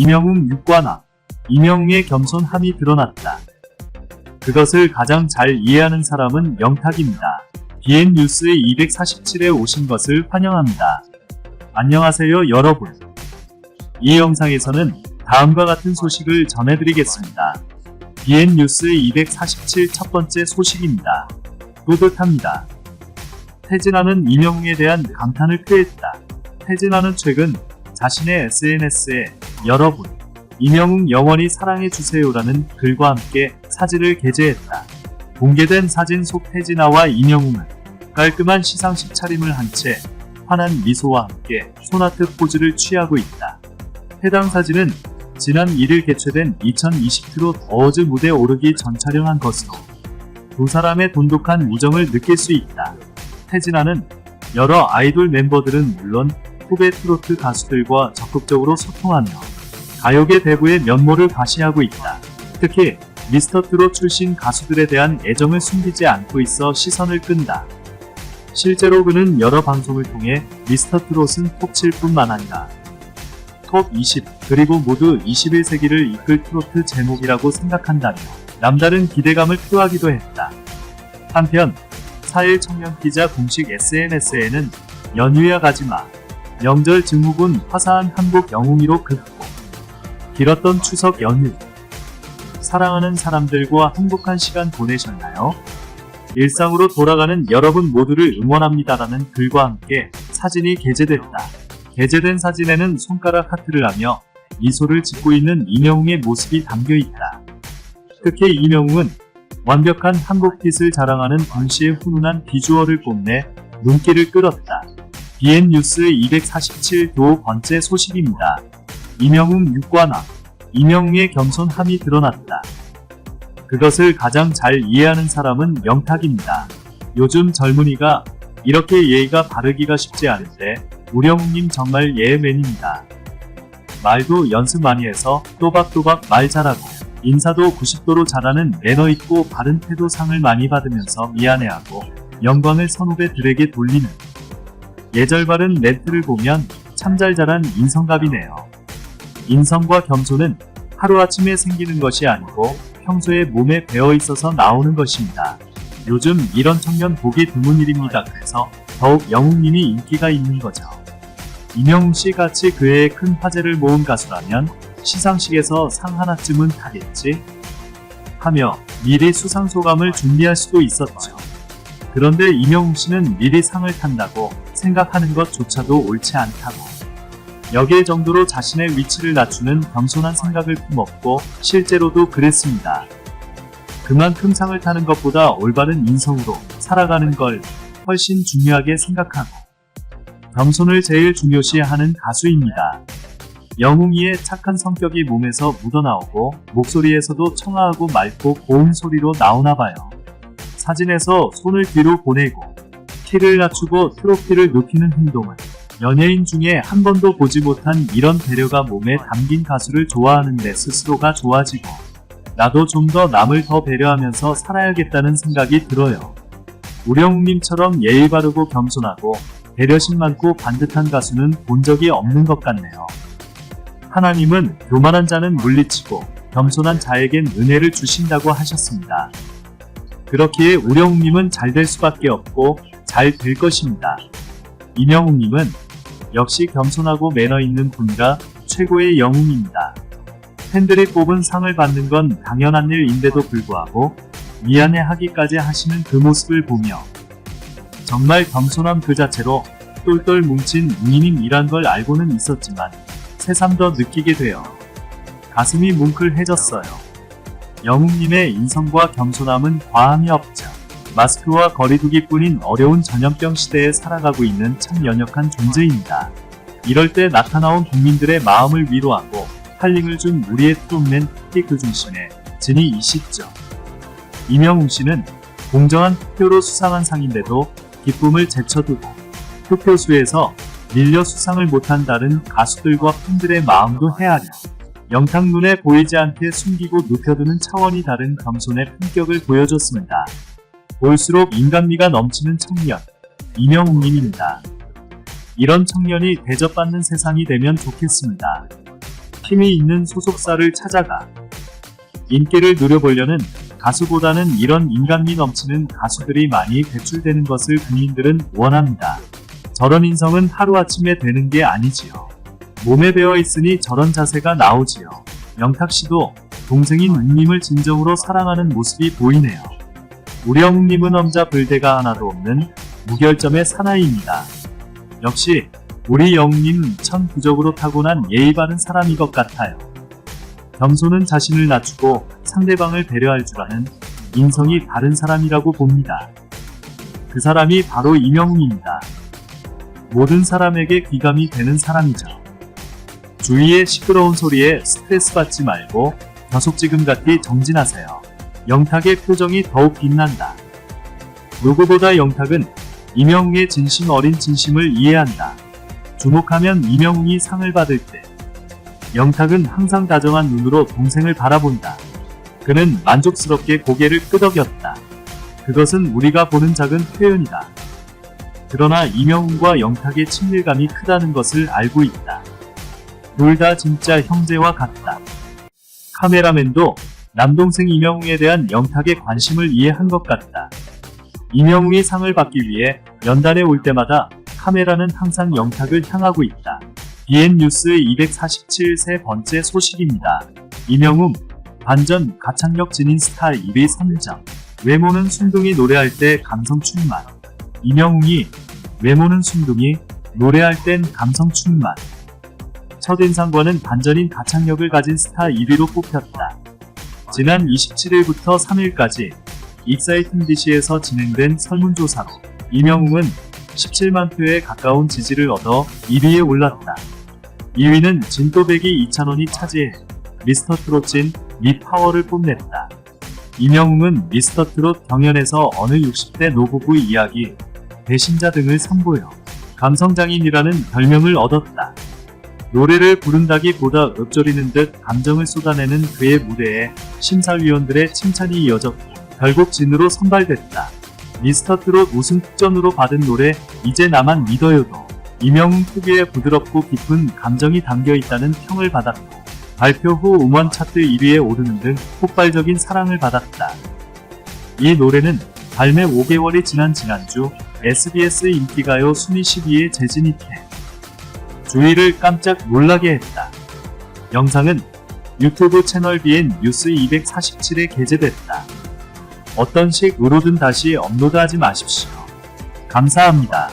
이명웅 육관왕. 이명웅의 겸손함이 드러났다. 그것을 가장 잘 이해하는 사람은 영탁입니다. BN뉴스의 247에 오신 것을 환영합니다. 안녕하세요 여러분. 이 영상에서는 다음과 같은 소식을 전해드리겠습니다. BN뉴스의 247 첫 번째 소식입니다. 뿌듯합니다. 태진아는 이명웅에 대한 감탄을 표했다. 태진아는 최근 자신의 SNS에 여러분, 이명웅 영원히 사랑해주세요라는 글과 함께 사진을 게재했다. 공개된 사진 속 태진아와 이명웅은 깔끔한 시상식 차림을 한 채 환한 미소와 함께 손아트 포즈를 취하고 있다. 해당 사진은 지난 1일 개최된 2020 트롯 어워즈 무대 오르기 전 촬영한 것으로 두 사람의 돈독한 우정을 느낄 수 있다. 태진아는 여러 아이돌 멤버들은 물론 후배 트로트 가수들과 적극적으로 소통하며 가요계 대부의 면모를 과시하고 있다. 특히 미스터트롯 출신 가수들에 대한 애정을 숨기지 않고 있어 시선을 끈다. 실제로 그는 여러 방송을 통해 미스터트롯은 톱 7뿐만 아니라 톱 20 그리고 모두 21세기를 이끌 트로트 제목이라고 생각한다며 남다른 기대감을 표하기도 했다. 한편 4일 청년기자 공식 SNS에는 연휴야 가지마, 명절 증후군 화사한 한국 영웅이로 극복, 길었던 추석 연휴, 사랑하는 사람들과 행복한 시간 보내셨나요? 일상으로 돌아가는 여러분 모두를 응원합니다라는 글과 함께 사진이 게재됐다. 게재된 사진에는 손가락 하트를 하며 미소를 짓고 있는 이명웅의 모습이 담겨있다. 특히 이명웅은 완벽한 한국핏을 자랑하는 동시에 훈훈한 비주얼을 뽐내 눈길을 끌었다. BN뉴스의 247 두 번째 소식입니다. 이명웅 육관왕. 이명웅의 겸손함이 드러났다. 그것을 가장 잘 이해하는 사람은 영탁입니다. 요즘 젊은이가 이렇게 예의가 바르기가 쉽지 않은데 우령웅님 정말 예의맨입니다. 말도 연습 많이 해서 또박또박 말 잘하고 인사도 90도로 잘하는 매너 있고 바른 태도 상을 많이 받으면서 미안해하고 영광을 선후배들에게 돌리는 예절 바른 멘트를 보면 참 잘 자란 인성갑이네요. 인성과 겸손은 하루아침에 생기는 것이 아니고 평소에 몸에 배어 있어서 나오는 것입니다. 요즘 이런 청년 보기 드문 일입니다. 그래서 더욱 영웅님이 인기가 있는 거죠. 이명웅씨 같이 그 해에 큰 화제를 모은 가수라면 시상식에서 상 하나쯤은 타겠지? 하며 미리 수상 소감을 준비할 수도 있었죠. 그런데 이명웅씨는 미리 상을 탄다고 생각하는 것조차도 옳지 않다고 여길 정도로 자신의 위치를 낮추는 겸손한 생각을 품었고 실제로도 그랬습니다. 그만큼 상을 타는 것보다 올바른 인성으로 살아가는 걸 훨씬 중요하게 생각하고 겸손을 제일 중요시하는 가수입니다. 영웅이의 착한 성격이 몸에서 묻어나오고 목소리에서도 청아하고 맑고 고운 소리로 나오나봐요. 사진에서 손을 뒤로 보내고 키를 낮추고 트로피를 눕히는 행동은 연예인 중에 한 번도 보지 못한 이런 배려가 몸에 담긴 가수를 좋아하는데 스스로가 좋아지고 나도 좀 더 남을 더 배려하면서 살아야겠다는 생각이 들어요. 우령웅님처럼 예의 바르고 겸손하고 배려심 많고 반듯한 가수는 본 적이 없는 것 같네요. 하나님은 교만한 자는 물리치고 겸손한 자에겐 은혜를 주신다고 하셨습니다. 그렇기에 우령웅님은 잘 될 수밖에 없고 잘 될 것입니다. 이명웅님은 역시 겸손하고 매너 있는 분과 최고의 영웅입니다. 팬들이 뽑은 상을 받는 건 당연한 일인데도 불구하고 미안해하기까지 하시는 그 모습을 보며 정말 겸손함 그 자체로 똘똘 뭉친 웅이님이란 걸 알고는 있었지만 새삼 더 느끼게 되어 가슴이 뭉클해졌어요. 영웅님의 인성과 겸손함은 과함이 없죠. 마스크와 거리두기뿐인 어려운 전염병 시대에 살아가고 있는 참 연약한 존재입니다. 이럴 때 나타나온 국민들의 마음을 위로하고 힐링을 준 우리의 트롯맨 특히 그 중심에 진이이시죠. 이명웅씨는 공정한 투표로 수상한 상인데도 기쁨을 제쳐두고 투표수에서 밀려 수상을 못한 다른 가수들과 팬들의 마음도 헤아려 영탁 눈에 보이지 않게 숨기고 눕혀두는 차원이 다른 겸손의 품격을 보여줬습니다. 볼수록 인간미가 넘치는 청년, 이명웅님입니다. 이런 청년이 대접받는 세상이 되면 좋겠습니다. 힘이 있는 소속사를 찾아가 인기를 누려보려는 가수보다는 이런 인간미 넘치는 가수들이 많이 배출되는 것을 국민들은 원합니다. 저런 인성은 하루아침에 되는 게 아니지요. 몸에 배어 있으니 저런 자세가 나오지요. 영탁씨도 동생인 웅님을 진정으로 사랑하는 모습이 보이네요. 우리 웅님은 엄자 불대가 하나도 없는 무결점의 사나이입니다. 역시 우리 영웅님은 천부적으로 타고난 예의 바른 사람인 것 같아요. 겸손은 자신을 낮추고 상대방을 배려할 줄 아는 인성이 바른 사람이라고 봅니다. 그 사람이 바로 이명웅입니다. 모든 사람에게 귀감이 되는 사람이죠. 주위의 시끄러운 소리에 스트레스 받지 말고 벼속지근같이 정진하세요. 영탁의 표정이 더욱 빛난다. 누구보다 영탁은 이명웅의 진심 어린 진심을 이해한다. 주목하면 이명웅이 상을 받을 때 영탁은 항상 다정한 눈으로 동생을 바라본다. 그는 만족스럽게 고개를 끄덕였다. 그것은 우리가 보는 작은 표현이다. 그러나 이명웅과 영탁의 친밀감이 크다는 것을 알고 있다. 둘 다 진짜 형제와 같다. 카메라맨도 남동생 이명웅에 대한 영탁의 관심을 이해한 것 같다. 이명웅이 상을 받기 위해 연단에 올 때마다 카메라는 항상 영탁을 향하고 있다. BN뉴스 247세 소식입니다. 이명웅, 반전 가창력 지닌 스타 1위 선정. 외모는 순둥이 노래할 때 감성 충만. 이명웅이 외모는 순둥이 노래할 땐 감성 충만. 첫인상과는 반전인 가창력을 가진 스타 1위로 뽑혔다. 지난 27일부터 3일까지 익사이팅디시에서 진행된 설문조사로 이명웅은 17만 표에 가까운 지지를 얻어 1위에 올랐다. 2위는 진또배기 이찬원이 차지해 미스터트롯 진 미파워를 뽐냈다. 이명웅은 미스터트롯 경연에서 어느 60대 노부부 이야기, 배신자 등을 선보여 감성장인이라는 별명을 얻었다. 노래를 부른다기보다 읊조리는 듯 감정을 쏟아내는 그의 무대에 심사위원들의 칭찬이 이어졌고 결국 진으로 선발됐다. 미스터트롯 우승 특전으로 받은 노래 이제 나만 믿어요도 이명웅 특유의 부드럽고 깊은 감정이 담겨있다는 평을 받았고 발표 후 음원 차트 1위에 오르는 등 폭발적인 사랑을 받았다. 이 노래는 발매 5개월이 지난 지난주 SBS 인기가요 순위 10위에 재진입해 주위를 깜짝 놀라게 했다. 영상은 유튜브 채널 BN뉴스 247에 게재됐다. 어떤 식으로든 다시 업로드하지 마십시오. 감사합니다.